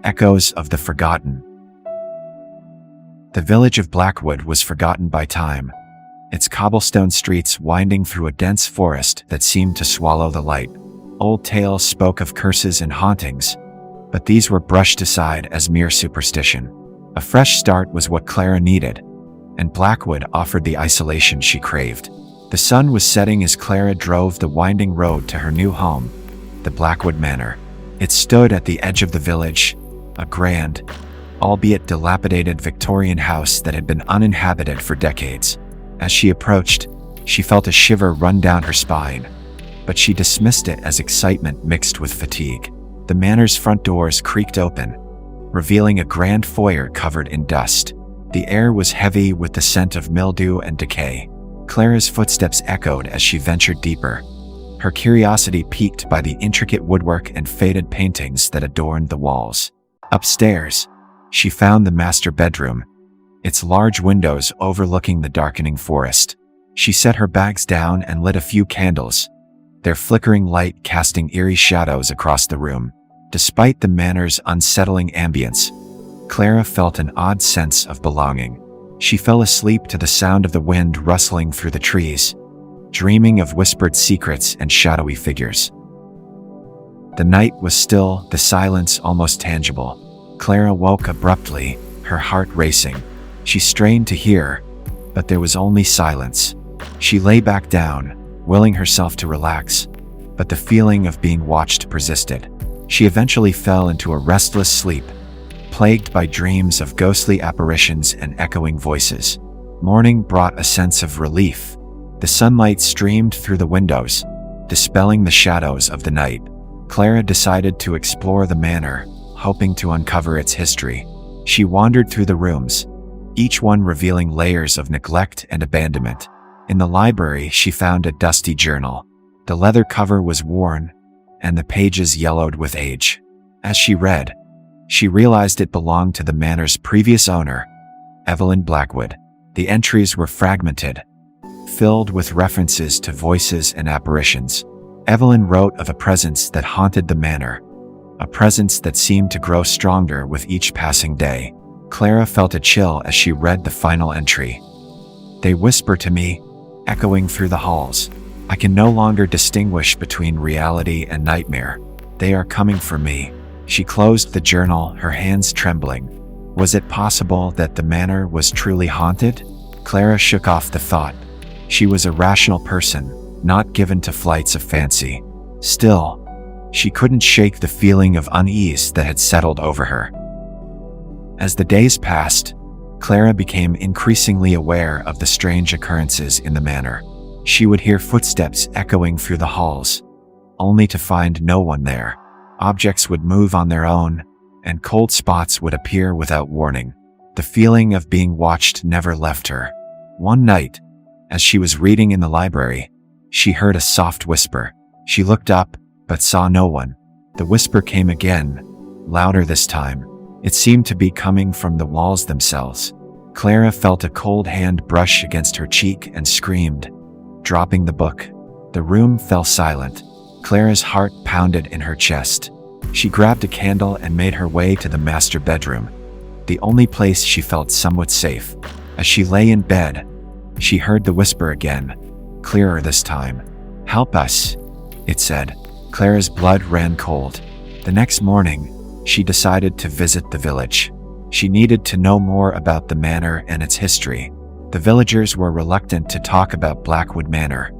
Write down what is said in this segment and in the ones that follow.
Echoes of the forgotten. The village of Blackwood was forgotten by time, its cobblestone streets winding through a dense forest that seemed to swallow the light. Old tales spoke of curses and hauntings, but these were brushed aside as mere superstition. A fresh start was what Clara needed, and Blackwood offered the isolation she craved. The sun was setting as Clara drove the winding road to her new home, the Blackwood Manor. It stood at the edge of the village, a grand, albeit dilapidated Victorian house that had been uninhabited for decades. As she approached, she felt a shiver run down her spine, but she dismissed it as excitement mixed with fatigue. The manor's front doors creaked open, revealing a grand foyer covered in dust. The air was heavy with the scent of mildew and decay. Clara's footsteps echoed as she ventured deeper, her curiosity piqued by the intricate woodwork and faded paintings that adorned the walls. Upstairs, she found the master bedroom, its large windows overlooking the darkening forest. She set her bags down and lit a few candles, their flickering light casting eerie shadows across the room. Despite the manor's unsettling ambience, Clara felt an odd sense of belonging. She fell asleep to the sound of the wind rustling through the trees, dreaming of whispered secrets and shadowy figures. The night was still, the silence almost tangible. Clara woke abruptly, her heart racing. She strained to hear, but there was only silence. She lay back down, willing herself to relax, but the feeling of being watched persisted. She eventually fell into a restless sleep, plagued by dreams of ghostly apparitions and echoing voices. Morning brought a sense of relief. The sunlight streamed through the windows, dispelling the shadows of the night. Clara decided to explore the manor, hoping to uncover its history. She wandered through the rooms, each one revealing layers of neglect and abandonment. In the library, she found a dusty journal. The leather cover was worn, and the pages yellowed with age. As she read, she realized it belonged to the manor's previous owner, Evelyn Blackwood. The entries were fragmented, filled with references to voices and apparitions. Evelyn wrote of a presence that haunted the manor, a presence that seemed to grow stronger with each passing day. Clara felt a chill as she read the final entry. "They whisper to me, echoing through the halls. I can no longer distinguish between reality and nightmare. They are coming for me." She closed the journal, her hands trembling. Was it possible that the manor was truly haunted? Clara shook off the thought. She was a rational person, not given to flights of fancy. Still, she couldn't shake the feeling of unease that had settled over her. As the days passed, Clara became increasingly aware of the strange occurrences in the manor. She would hear footsteps echoing through the halls, only to find no one there. Objects would move on their own, and cold spots would appear without warning. The feeling of being watched never left her. One night, as she was reading in the library, she heard a soft whisper. She looked up, but saw no one. The whisper came again, louder this time. It seemed to be coming from the walls themselves. Clara felt a cold hand brush against her cheek and screamed, dropping the book. The room fell silent. Clara's heart pounded in her chest. She grabbed a candle and made her way to the master bedroom, the only place she felt somewhat safe. As she lay in bed, she heard the whisper again, clearer this time. "Help us," it said. Clara's blood ran cold. The next morning, she decided to visit the village. She needed to know more about the manor and its history. The villagers were reluctant to talk about Blackwood Manor,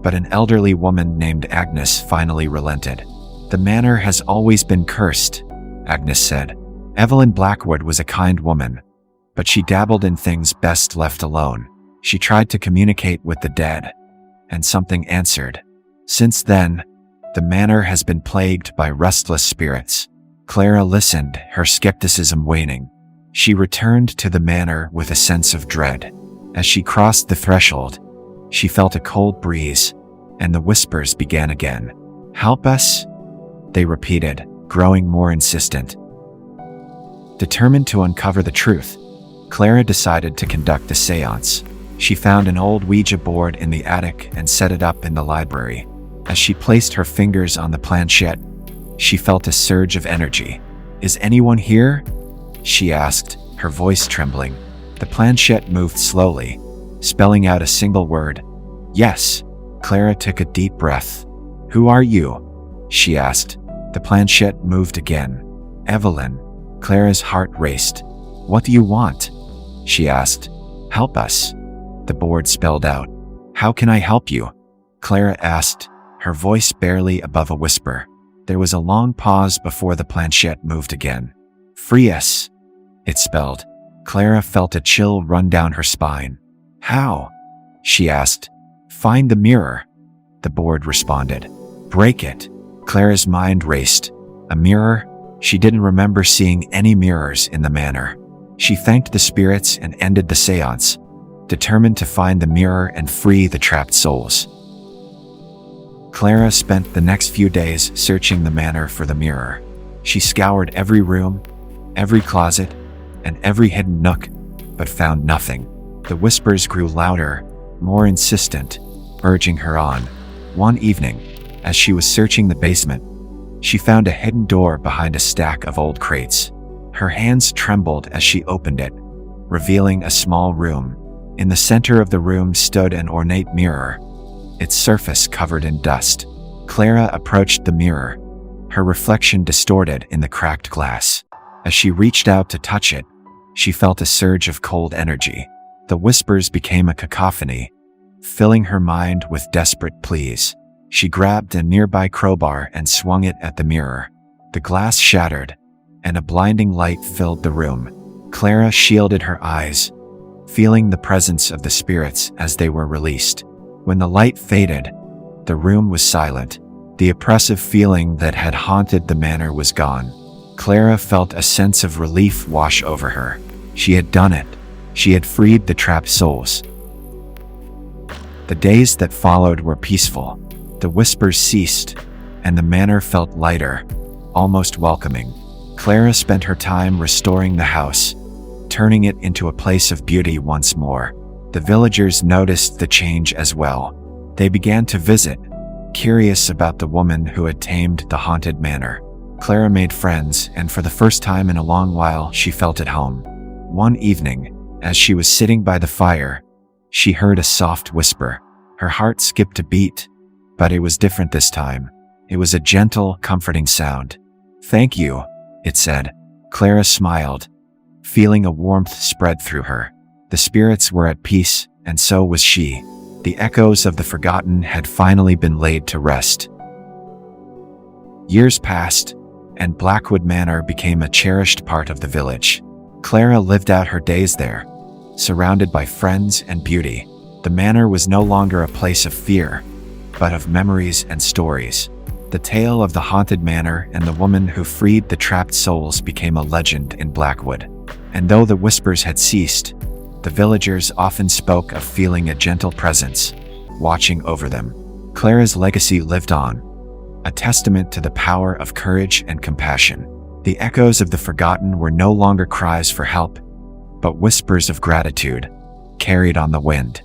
but an elderly woman named Agnes finally relented. "The manor has always been cursed," Agnes said. Evelyn Blackwood was a kind woman, but she dabbled in things best left alone. She tried to communicate with the dead, and something answered. Since then, the manor has been plagued by restless spirits. Clara listened, her skepticism waning. She returned to the manor with a sense of dread. As she crossed the threshold, she felt a cold breeze, and the whispers began again. "Help us," they repeated, growing more insistent. Determined to uncover the truth, Clara decided to conduct a séance. She found an old Ouija board in the attic and set it up in the library. As she placed her fingers on the planchette, she felt a surge of energy. "Is anyone here?" she asked, her voice trembling. The planchette moved slowly, spelling out a single word. "Yes." Clara took a deep breath. "Who are you?" she asked. The planchette moved again. "Evelyn." Clara's heart raced. "What do you want?" she asked. "Help us," the board spelled out. "How can I help you?" Clara asked, her voice barely above a whisper. There was a long pause before the planchette moved again. "Free us," it spelled. Clara felt a chill run down her spine. "How?" she asked. "Find the mirror," the board responded. "Break it." Clara's mind raced. A mirror? She didn't remember seeing any mirrors in the manor. She thanked the spirits and ended the séance, determined to find the mirror and free the trapped souls. Clara spent the next few days searching the manor for the mirror. She scoured every room, every closet, and every hidden nook, but found nothing. The whispers grew louder, more insistent, urging her on. One evening, as she was searching the basement, she found a hidden door behind a stack of old crates. Her hands trembled as she opened it, revealing a small room. In the center of the room stood an ornate mirror, its surface covered in dust. Clara approached the mirror, her reflection distorted in the cracked glass. As she reached out to touch it, she felt a surge of cold energy. The whispers became a cacophony, filling her mind with desperate pleas. She grabbed a nearby crowbar and swung it at the mirror. The glass shattered, and a blinding light filled the room. Clara shielded her eyes, feeling the presence of the spirits as they were released. When the light faded, the room was silent. The oppressive feeling that had haunted the manor was gone. Clara felt a sense of relief wash over her. She had done it. She had freed the trapped souls. The days that followed were peaceful. The whispers ceased, and the manor felt lighter, almost welcoming. Clara spent her time restoring the house, turning it into a place of beauty once more. The villagers noticed the change as well. They began to visit, curious about the woman who had tamed the haunted manor. Clara made friends, and for the first time in a long while, she felt at home. One evening, as she was sitting by the fire, she heard a soft whisper. Her heart skipped a beat, but it was different this time. It was a gentle, comforting sound. "Thank you," it said. Clara smiled, feeling a warmth spread through her. The spirits were at peace, and so was she. The echoes of the forgotten had finally been laid to rest. Years passed, and Blackwood Manor became a cherished part of the village. Clara lived out her days there, surrounded by friends and beauty. The manor was no longer a place of fear, but of memories and stories. The tale of the haunted manor and the woman who freed the trapped souls became a legend in Blackwood. And though the whispers had ceased, the villagers often spoke of feeling a gentle presence watching over them. Clara's legacy lived on, a testament to the power of courage and compassion. The echoes of the forgotten were no longer cries for help, but whispers of gratitude, carried on the wind.